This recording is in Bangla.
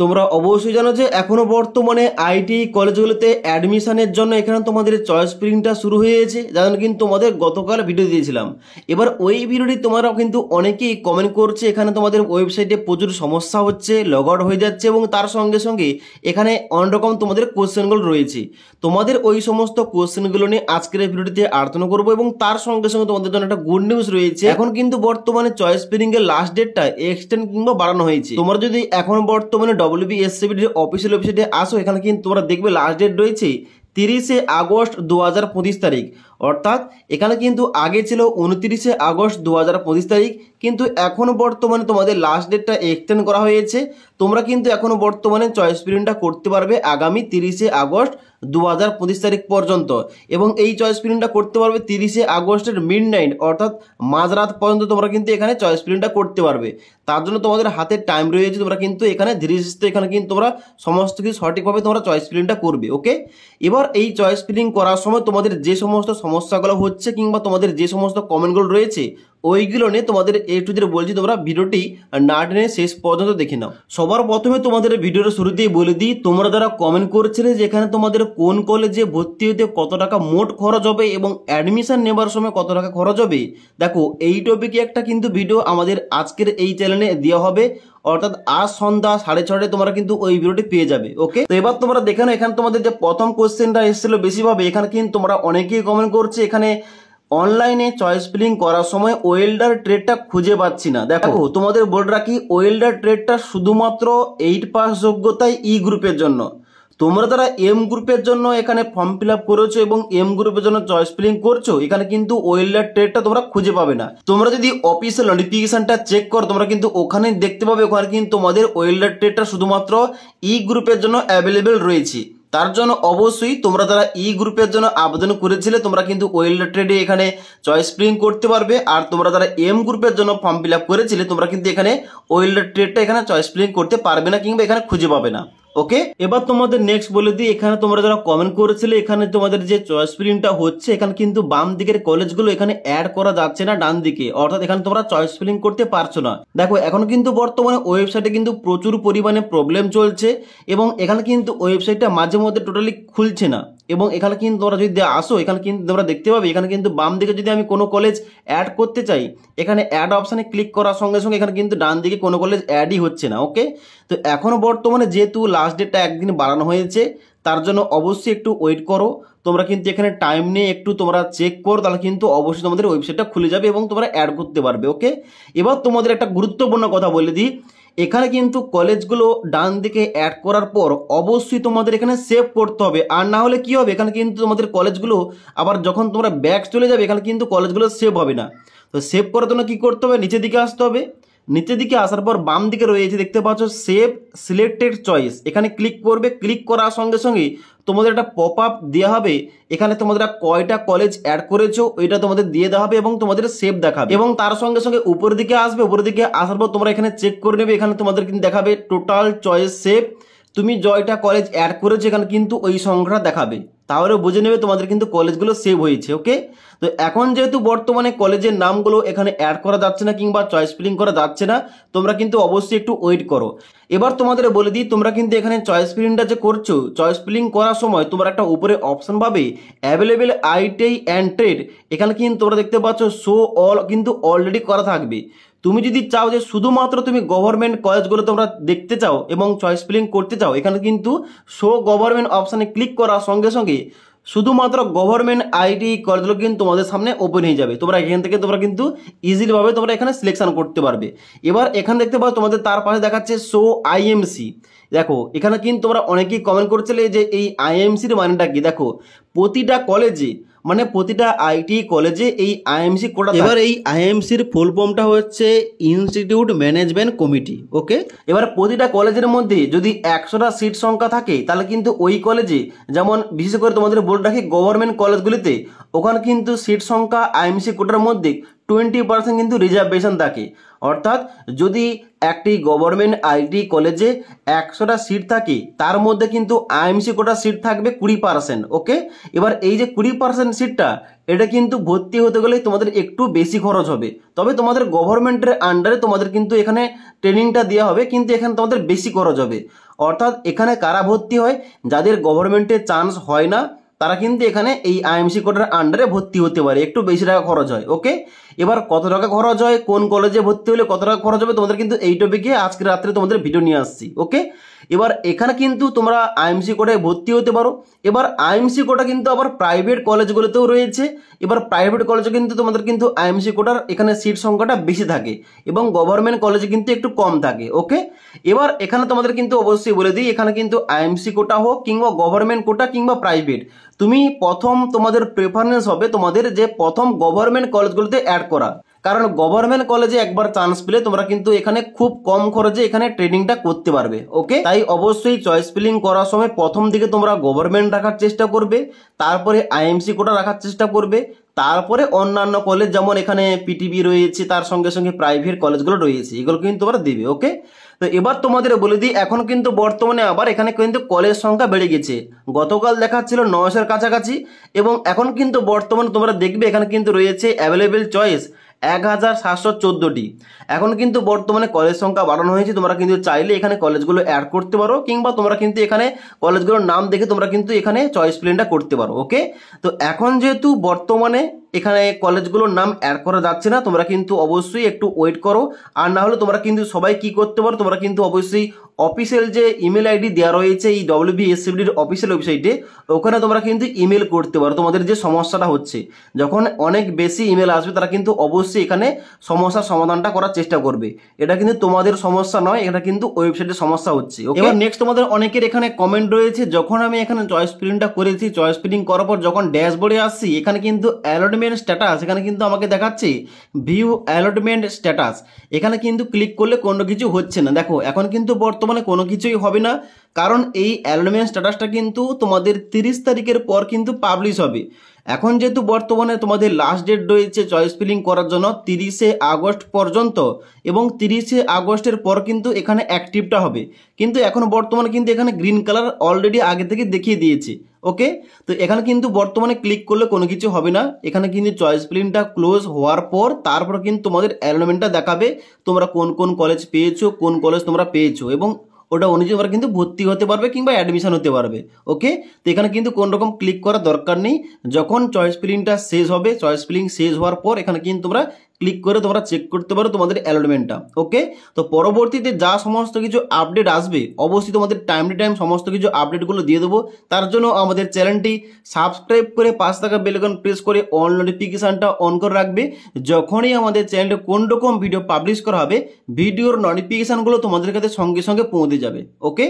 তোমরা অবশ্যই জানো যে এখনো বর্তমানে আইটি কলেজগুলোতে অ্যাডমিশনের জন্য এখানে তোমাদের চয়েস প্রিন্টটা শুরু হয়ে গেছে, যেমন কিন্তু তোমাদের গতকাল ভিডিও দিয়েছিলাম। এবার ওই ভিডিওটি তোমরাও কিন্তু অনেকেই কমেন্ট করছে, এখানে তোমাদের ওয়েবসাইটে প্রচুর সমস্যা হচ্ছে, লগ আউট হয়ে যাচ্ছে এবং তার সঙ্গে সঙ্গে এখানে অন্যরকম তোমাদের কোশ্চেনগুলো রয়েছে। তোমাদের ওই সমস্ত কোশ্চেনগুলো নিয়ে আজকের এই ভিডিওটিতে আলোচনা করবো এবং তার সঙ্গে সঙ্গে তোমাদের জন্য একটা গুড নিউজ রয়েছে। এখন কিন্তু বর্তমানে চয়েস প্রিন্টিং এর লাস্ট ডেটটা এক্সটেন্ড কিংবা বাড়ানো হয়েছে। তোমরা যদি এখন বর্তমানে WBSCBD অফিসিয়াল ওয়েবসাইটে আসো, এখানে কিন্তু তোমরা দেখবে লাস্ট ডেট রয়েছে 30শে আগস্ট 2025 তারিখ। অর্থাৎ এখানে কিন্তু আগে ছিল 29শে আগস্ট 2025 তারিখ, কিন্তু এখনো বর্তমানে তোমাদের লাস্ট ডেটটা এক্সটেন্ড করা হয়েছে। তোমরা কিন্তু এখনো বর্তমানে চয়েস প্রিন্টটা করতে পারবে আগামী 30শে আগস্ট 2025 তারিখ পর্যন্ত, এবং এই চয়েস প্রিন্টটা করতে পারবে 30শে আগস্টের মিডনাইট অর্থাৎ মাঝরাত পর্যন্ত তোমরা কিন্তু এখানে চয়েস প্রিন্টটা করতে পারবে। তার জন্য তোমাদের হাতে টাইম রয়েছে, তোমরা কিন্তু এখানে ধীরে সুস্থে এখানে কিন্তু তোমরা সমস্ত কিছু সঠিকভাবে তোমরা চয়েস প্রিন্টটা করবে। ওকে, এবার এই চয়েস প্রিন্টিং করার সময় তোমাদের যে সমস্ত সমস্যাগুলো হচ্ছে কিংবা তোমাদের যে সমস্ত কমেন্টগুলো রয়েছে ওইগুলো নিয়ে তোমাদের একটু যেটা বলছি, তোমরা ভিডিওটি না টেনে শেষ পর্যন্ত দেখে নাও। সবার প্রথমে তোমাদের ভিডিওর শুরুতেই বলে দিই, তোমরা যারা কমেন্ট করছিলে যে এখানে তোমাদের কোন কলেজে ভর্তি হতে কত টাকা মোট খরচ হবে এবং অ্যাডমিশন নেবার সময় কত টাকা খরচ হবে, দেখো এই টপিকে একটা কিন্তু ভিডিও আমাদের আজকের এই চ্যানেলে দেওয়া হবে, অর্থাৎ আজ সন্ধ্যা 6:30 তোমরা কিন্তু ওই ভিডিওটি পেয়ে যাবে। ওকে, তো এবার তোমরা দেখে নাও, এখানে তোমাদের যে প্রথম কোশ্চেনটা এসেছিল বেশিভাবে, এখানে কিন্তু তোমরা অনেকেই কমেন্ট করছে এখানে অনলাইনে চয়েস ফিলিং করার সময় ওয়েল্ডার ট্রেডটা খুঁজে পাচ্ছি না। দেখো তোমাদের বলে রাখি, ওয়েল্ডার ট্রেডটা শুধুমাত্র 8 পাস যোগ্যতায় ই গ্রুপের জন্য। তোমরা যারা এম গ্রুপের জন্য এখানে ফর্ম ফিল আপ করেছো এবং এম গ্রুপের জন্য চয়েস ফিলিং করছো, এখানে কিন্তু ওয়েল্ডার ট্রেডটা তোমরা খুঁজে পাবে না। তোমরা যদি অফিসিয়াল নোটিফিকেশনটা চেক করো, তোমরা কিন্তু ওখানে দেখতে পাবে ওখানে কিন্তু তোমাদের ওয়েল্ডার ট্রেডটা শুধুমাত্র ই গ্রুপের জন্য অ্যাভেলেবেল রয়েছে। তার জন্য অবশ্যই তোমরা যারা ই গ্রুপের জন্য আবেদন করেছিলে তোমরা কিন্তু ওয়েল্ডার ট্রেডে এখানে চয়েস ফিলিং করতে পারবে, আর তোমরা যারা এম গ্রুপের জন্য ফর্ম ফিল আপ করেছিলে তোমরা কিন্তু এখানে ওয়েল্ডার ট্রেডটা এখানে চয়েস ফিলিং করতে পারবে না কিংবা এখানে খুঁজে পাবে না। ওকে, এবার তোমাদের নেক্সট বলে দিই, এখানে তোমরা যারা কমেন্ট করেছিলে এখানে তোমাদের যে চয়েস ফিলিংটা হচ্ছে এখানে কিন্তু বাম দিকের কলেজগুলো এখানে অ্যাড করা যাচ্ছে না ডান দিকে, অর্থাৎ এখানে তোমরা চয়েস ফিলিং করতে পারছো না। দেখো এখন কিন্তু বর্তমানে ওয়েবসাইটে কিন্তু প্রচুর পরিমাণে প্রবলেম চলছে এবং এখানে কিন্তু ওয়েবসাইটটা মাঝে মধ্যে টোটালি খুলছে না, এবং এখানে কিন্তু তোমরা যদি আসো এখানে কিন্তু তোমরা দেখতে পাবে এখানে কিন্তু বাম দিকে যদি আমি কোনো কলেজ অ্যাড করতে চাই, এখানে অ্যাড অপশানে ক্লিক করার সঙ্গে সঙ্গে এখানে কিন্তু ডান দিকে কোনো কলেজ অ্যাডই হচ্ছে না। ওকে, তো এখনো বর্তমানে যেহেতু লাস্ট ডেটটা একদিন বাড়ানো হয়েছে তার জন্য অবশ্যই একটু ওয়েট করো। তোমরা কিন্তু এখানে টাইম নিয়ে একটু তোমরা চেক করো, তাহলে কিন্তু অবশ্যই তোমাদের ওয়েবসাইটটা খুলে যাবে এবং তোমরা অ্যাড করতে পারবে। ওকে, এবার তোমাদের একটা গুরুত্বপূর্ণ কথা বলে দিই, এখানে কিন্তু কলেজগুলো ডান দিকে অ্যাড করার পর অবশ্যই তোমাদের এখানে সেভ করতে হবে, আর না হলে কি হবে এখানে কিন্তু তোমাদের কলেজগুলো আবার যখন তোমরা ব্যাক চলে যাবে এখানে কিন্তু কলেজগুলো সেভ হবে না। তো সেভ করার জন্য কি করতে হবে, নিচের দিকে আসতে হবে। নিচের দিকে আসার পর বাম দিকে রয়েছে দেখতে পাচ্ছ সেভ সিলেক্টেড চয়েস, এখানে ক্লিক করবে। ক্লিক করার সঙ্গে সঙ্গে তোমাদের একটা পপ আপ দেওয়া হবে, এখানে তোমাদের কয়টা কলেজ অ্যাড করেছো ওইটা তোমাদের দিয়ে দেওয়া হবে এবং তোমাদের সেভ দেখাবে, এবং তার সঙ্গে সঙ্গে উপরের দিকে আসবে। উপরের দিকে আসার পর তোমরা এখানে চেক করে নেবে, এখানে তোমাদের কিন্তু দেখাবে টোটাল চয়েস সেভ, তুমি জয়টা কলেজ অ্যাড করেছো এখানে কিন্তু ওই সংখ্যাটা দেখাবে, তাহলে বুঝে নেবে তোমাদের কিন্তু কলেজগুলো সেভ হয়েছে। ওকে, তো এখন যেহেতু বর্তমানে কলেজের নামগুলো এখানে অ্যাড করা যাচ্ছে না কিংবা চয়েস ফিলিং করা যাচ্ছে না, তোমরা কিন্তু অবশ্যই একটু ওয়েট করো। এবার তোমাদের বলে দিই, তোমরা কিন্তু এখানে চয়েস ফিলিংটা যে করছো, চয়েস ফিলিং করার সময় তোমরা একটা উপরে অপশন পাবে অ্যাভেলেবেল আইটি অ্যান্ড ট্রেড, এখানে কিন্তু তোমরা দেখতে পাচ্ছ শো অল কিন্তু অলরেডি করা থাকবে। তুমি যদি চাও যে শুধুমাত্র তুমি গভর্নমেন্ট কলেজগুলো তোমরা দেখতে চাও এবং চয়েস ফিলিং করতে চাও, এখানে কিন্তু শো গভর্নমেন্ট অপশানে ক্লিক করার সঙ্গে সঙ্গে শুধুমাত্র গভর্নমেন্ট আইটি কলেজগুলো কিন্তু তোমাদের সামনে ওপেন হয়ে যাবে। তোমরা এখান থেকে তোমরা কিন্তু ইজিলি ভাবে তোমরা এখানে সিলেকশন করতে পারবে। এবার এখানে দেখতে পাচ্ছ তোমাদের তার পাশে দেখাচ্ছে শো আইএমসি। দেখো এখানে কিন্তু তোমরা অনেকেই কমেন্ট করছিলে যে এই আইএমসির মানেটা কি। দেখো প্রতিটা কলেজে মানে প্রতিটা আইটি কলেজে এই আইএমসি কোটা। এবার এই আইএমসির ফুল ফর্মটা হচ্ছে ইনস্টিটিউট ম্যানেজমেন্ট কমিটি। ওকে, এবার প্রতিটা কলেজের মধ্যে যদি 100টা সিট সংখ্যা থাকে তাহলে কিন্তু ওই কলেজে, যেমন বিশেষ করে তোমাদের বলে রাখি গভর্নমেন্ট কলেজগুলিতে, ওখানে কিন্তু সিট সংখ্যা আইএমসি কোটার মধ্যে 20% কিন্তু রিজার্ভেশন থাকে। অর্থাৎ যদি একটি গভর্নমেন্ট আইটি কলেজে 100টা সিট থাকে তার মধ্যে কিন্তু আইএমসি কোটা সিট থাকবে 20%। ওকে, এবার এই যে 20% সিটটা এটা কিন্তু ভর্তি হতে গেলে তোমাদের একটু বেশি খরচ হবে, তবে তোমাদের গভর্নমেন্টের আন্ডারে তোমাদের কিন্তু এখানে ট্রেনিংটা দেওয়া হবে, কিন্তু এখানে তোমাদের বেশি খরচ হবে। অর্থাৎ এখানে কারা ভর্তি হয়, যাদের গভর্নমেন্টে চান্স হয় না তারা কিন্তু এখানে এই আইএমসি কোটার আন্ডারে ভর্তি হতে পারে, একটু বেশি টাকা খরচ হয়। ওকে, এবার কত টাকা খরচ হয়, কোন কলেজে ভর্তি হলে কত টাকা খরচ হবে, তোমাদের কিন্তু এই টপিকে আজকে রাত্রে তোমাদের ভিডিও নিয়ে আসছি। ওকে, এবার এখানে কিন্তু তোমরা আইএমসি কোটায় ভর্তি হতে পারো। এবার আইএমসি কোটা কিন্তু আবার প্রাইভেট কলেজগুলোতেও রয়েছে। এবার প্রাইভেট কলেজে কিন্তু তোমাদের কিন্তু আইএমসি কোটার এখানে সিট সংখ্যাটা বেশি থাকে এবং গভর্নমেন্ট কলেজে কিন্তু একটু কম থাকে। ওকে, এবার এখানে তোমাদের কিন্তু অবশ্যই বলে দিই, এখানে কিন্তু আইএমসি কোটা হোক কিংবা গভর্নমেন্ট কোটা কিংবা প্রাইভেট, তুমি প্রথম তোমাদের প্রেফারেন্স হবে তোমাদের যে প্রথম গভর্নমেন্ট কলেজগুলোতে অ্যাড করা। কারণ গভর্নমেন্ট কলেজে একবার চান্স পেলে তোমরা কিন্তু এখানে খুব কম খরচে এখানে ট্রেনিংটা করতে পারবে। ওকে, তাই অবশ্যই চয়েস ফিলিং করার সময় প্রথম দিকে তোমরা গভর্নমেন্ট রাখার চেষ্টা করবে, তারপরে আইএমসি কোটা রাখার চেষ্টা করবে, তারপরে অন্যান্য কলেজ যেমন এখানে পিটিবি রয়েছে, তার সঙ্গে সঙ্গে প্রাইভেট কলেজগুলো রয়েছে, এগুলো কিন্তু তোমরা দেবে। ওকে, তো এবার তোমাদের বলে দিই, এখন কিন্তু বর্তমানে আবার এখানে কিন্তু কলেজ সংখ্যা বেড়ে গেছে। গতকাল দেখাচ্ছিল 900-এর কাছাকাছি এবং এখন কিন্তু বর্তমানে তোমরা দেখবে এখানে কিন্তু রয়েছে অ্যাভেলেবেল চয়েস 1714টি। এখন কিন্তু বর্তমানে কলেজ সংখ্যা বাড়ানো হয়েছে, তোমরা কিন্তু চাইলে এখানে কলেজগুলো অ্যাড করতে পারো কিংবা তোমরা কিন্তু এখানে কলেজগুলোর নাম দেখে তোমরা কিন্তু এখানে চয়েস প্লেনটা করতে পারো। ওকে, তো এখন যেহেতু বর্তমানে এখানে কলেজগুলোর নাম অ্যাড করা যাচ্ছে না, তোমরা কিন্তু অবশ্যই একটু ওয়েট করো। আর না হলে তোমরা কিন্তু সবাই কি করতে পারো, তোমরা কিন্তু অবশ্যই অফিসিয়াল যে ইমেল আইডি দেওয়া রয়েছে এই WBSCBDর অফিসিয়াল ওয়েবসাইটে, ওখানে তোমরা কিন্তু ইমেল করতে পারো তোমাদের যে সমস্যাটা হচ্ছে। যখন অনেক বেশি ইমেল আসবে তারা কিন্তু অবশ্যই এখানে সমস্যার সমাধানটা করার চেষ্টা করবে। এটা কিন্তু তোমাদের সমস্যা নয়, এটা কিন্তু ওয়েবসাইটের সমস্যা হচ্ছে। এবার নেক্সট তোমাদের অনেকের এখানে কমেন্ট রয়েছে, যখন আমি এখানে চয়েস ফিলিংটা করেছি, চয়েস ফিলিং করার পর যখন ড্যাশবোর্ডে আসছি এখানে কিন্তু অ্যালটমেন্ট স্ট্যাটাস, এখানে কিন্তু আমাকে দেখাচ্ছে ভিউ অ্যালটমেন্ট স্ট্যাটাস। এখানে কিন্তু ক্লিক করলে কোনো কিছু হচ্ছে না। দেখো এখন কিন্তু বর্তমানে কোনো কিছুই হবে না, কারণ এই অ্যালটমেন্ট স্ট্যাটাসটা কিন্তু তোমাদের 30 তারিখের পর কিন্তু পাবলিশ হবে। এখন যেহেতু বর্তমানে তোমাদের লাস্ট ডেট রয়েছে চয়েস ফিলিং করার জন্য 30শে আগস্ট পর্যন্ত, এবং 30শে আগস্টের পর কিন্তু এখানে অ্যাক্টিভটা হবে। কিন্তু এখন বর্তমানে কিন্তু এখানে গ্রিন কালার অলরেডি আগে থেকে দেখিয়ে দিয়েছে। ওকে, তো এখানে কিন্তু বর্তমানে ক্লিক করলে কোনো কিছু হবে না। এখানে কিন্তু চয়েস ফিলিংটা ক্লোজ হওয়ার পর তারপর কিন্তু তোমাদের অ্যালটমেন্টটা দেখাবে তোমরা কোন কোন কলেজ পেয়েছো, কোন কলেজ তোমরা পেয়েছো, এবং ওটা অনুযায়ী তোমরা কিন্তু ভর্তি হতে পারবে কিংবা অ্যাডমিশন হতে পারবে। ওকে, তো এখানে কিন্তু কোনো রকম ক্লিক করার দরকার নেই। যখন চয়েস ফিলিংটা শেষ হবে, চয়েস ফিলিং শেষ হওয়ার পর এখানে কিন্তু তোমরা ক্লিক করে তোমরা চেক করতে পারো তোমাদের অ্যালটমেন্টটা। ওকে, তো পরবর্তীতে যা সমস্ত কিছু আপডেট আসবে অবশ্যই তোমাদের টাইম টু টাইম সমস্ত কিছু আপডেটগুলো দিয়ে দেবো। তার জন্য আমাদের চ্যানেলটি সাবস্ক্রাইব করে পাশে থাকা বেল আইকন প্রেস করে অল নোটিফিকেশানটা অন করে রাখবে। যখনই আমাদের চ্যানেলে কোন রকম ভিডিও পাবলিশ করা হবে ভিডিওর নোটিফিকেশানগুলো তোমাদের কাছে সঙ্গে সঙ্গে পৌঁছে যাবে। ওকে।